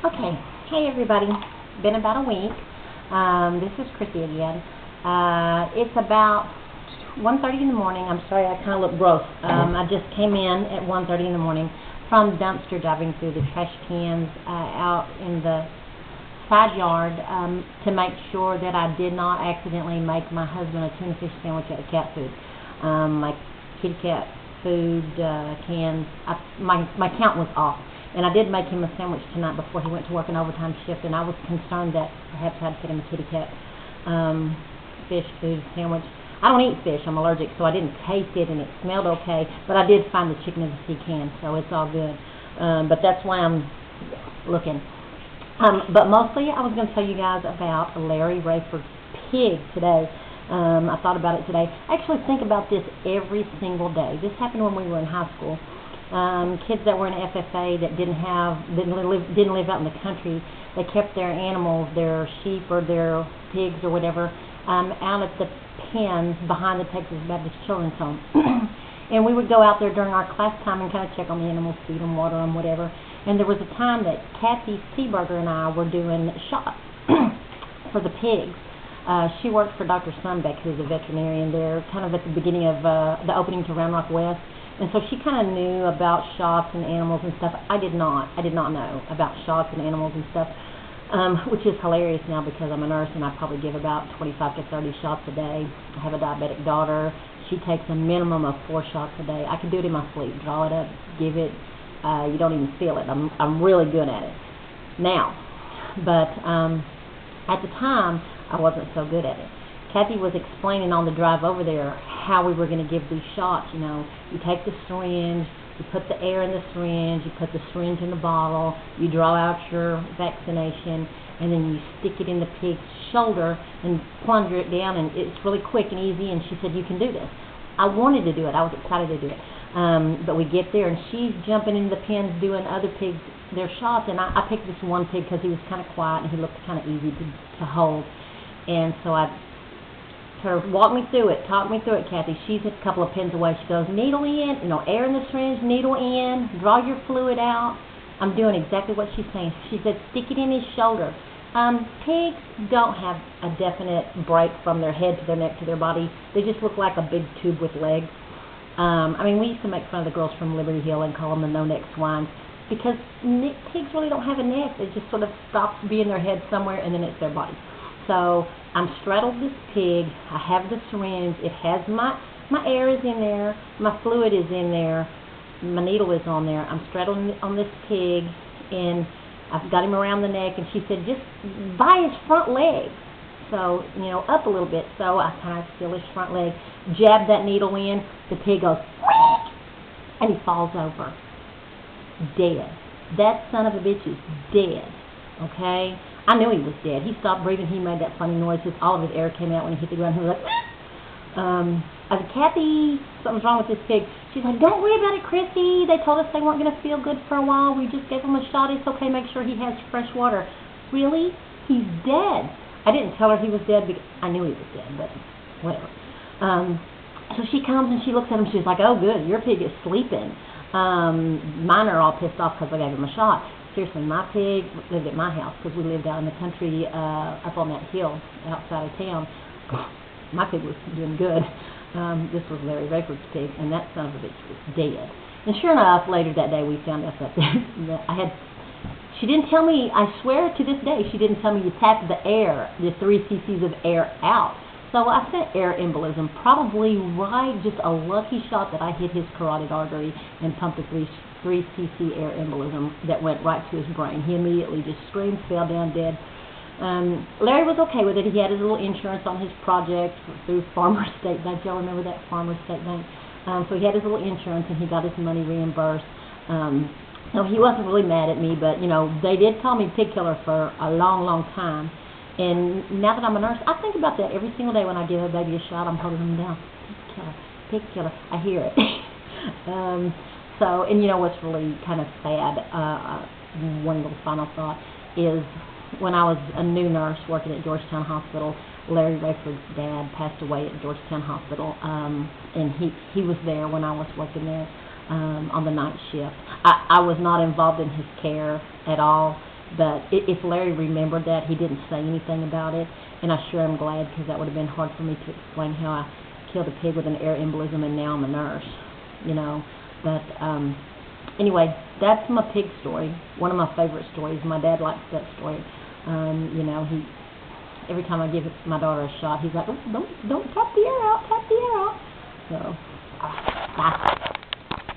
Okay. Hey, everybody. Been about a week. This is Chrissy again. It's about 1:30 in the morning. I'm sorry, I kind of look gross. I just came in at 1:30 in the morning from dumpster diving through the trash cans out in the side yard to make sure that I did not accidentally make my husband a tuna fish sandwich out of cat food. My kitty cat food cans, my count was off. And I did make him a sandwich tonight before he went to work an overtime shift, and I was concerned that perhaps I'd get him a kitty cat fish food sandwich. I don't eat fish, I'm allergic, so I didn't taste it, and it smelled okay, but I did find the chicken in the sea can, so it's all good. But that's why I'm looking. But mostly I was going to tell you guys about Larry Rayford's pig today. I thought about it today. I actually think about this every single day. This happened when we were in high school. Kids that were in FFA that didn't live out in the country, they kept their animals, their sheep or their pigs or whatever, out at the pens behind the Texas Baptist Children's Home. And we would go out there during our class time and kind of check on the animals, feed them, water them, whatever. And there was a time that Kathy Seaberger and I were doing shots for the pigs. She worked for Dr. Sunbeck, who's a veterinarian there, kind of at the beginning of the opening to Round Rock West. And so she kind of knew about shots and animals and stuff. I did not know about shots and animals and stuff, which is hilarious now because I'm a nurse and I probably give about 25 to 30 shots a day. I have a diabetic daughter. She takes a minimum of 4 shots a day. I can do it in my sleep. Draw it up, give it. You don't even feel it. I'm really good at it now. But at the time, I wasn't so good at it. Kathy was explaining on the drive over there how we were going to give these shots. You know, you take the syringe, you put the air in the syringe, you put the syringe in the bottle, you draw out your vaccination, and then you stick it in the pig's shoulder and plunger it down, and it's really quick and easy, and she said, you can do this. I wanted to do it. I was excited to do it. But we get there, and she's jumping into the pens doing other pigs their shots, and I picked this one pig because he was kind of quiet, and he looked kind of easy to hold. And so I her walk me through it, talk me through it, Kathy. She's a couple of pins away. She goes, needle in, air in the syringe, needle in, draw your fluid out. I'm doing exactly what she's saying. She said, stick it in his shoulder. Pigs don't have a definite break from their head to their neck to their body. They just look like a big tube with legs. We used to make fun of the girls from Liberty Hill and call them the no-neck swine because pigs really don't have a neck. They just sort of stops being their head somewhere, and then it's their body. So I'm straddled this pig. I have the syringe. It has my air is in there. My fluid is in there. My needle is on there. I'm straddled on this pig, and I've got him around the neck. And she said, just by his front leg. So, up a little bit. So I kind of feel his front leg. Jab that needle in. The pig goes, and he falls over. Dead. That son of a bitch is dead. Okay? I knew he was dead. He stopped breathing. He made that funny noise. All of his air came out when he hit the ground. He was like, I said, Kathy, something's wrong with this pig. She's like, don't worry about it, Chrissy. They told us they weren't going to feel good for a while. We just gave him a shot. It's okay. Make sure he has fresh water. Really? He's dead. I didn't tell her he was dead because I knew he was dead, but whatever. So she comes and she looks at him. She's like, oh, good. Your pig is sleeping. Mine are all pissed off because I gave him a shot. Seriously, my pig lived at my house because we lived out in the country up on that hill outside of town. My pig was doing good. This was Larry Rayford's pig, and that son of a bitch was dead. And sure enough, later that day we found out that she didn't tell me, I swear to this day, she didn't tell me you tapped the air, the 3 cc's of air out. So I sent air embolism, probably right, just a lucky shot that I hit his carotid artery and pumped a 3 cc air embolism that went right to his brain. He immediately just screamed, fell down dead. Larry was okay with it. He had his little insurance on his project through Farmer State Bank. Y'all remember that Farmer State Bank? So he had his little insurance and he got his money reimbursed. So he wasn't really mad at me, but they did call me pig killer for a long, long time. And now that I'm a nurse, I think about that every single day when I give a baby a shot. I'm holding them down. Pig killer, pig killer. I hear it. So, and what's really kind of sad, one little final thought, is when I was a new nurse working at Georgetown Hospital, Larry Rayford's dad passed away at Georgetown Hospital, and he was there when I was working there on the night shift. I was not involved in his care at all. But if Larry remembered that, he didn't say anything about it, and I sure am glad, because that would have been hard for me to explain how I killed a pig with an air embolism, and now I'm a nurse, you know. But anyway, that's my pig story. One of my favorite stories. My dad likes that story. You know, every time I give my daughter a shot, he's like, oh, don't tap the air out, tap the air out. So, bye.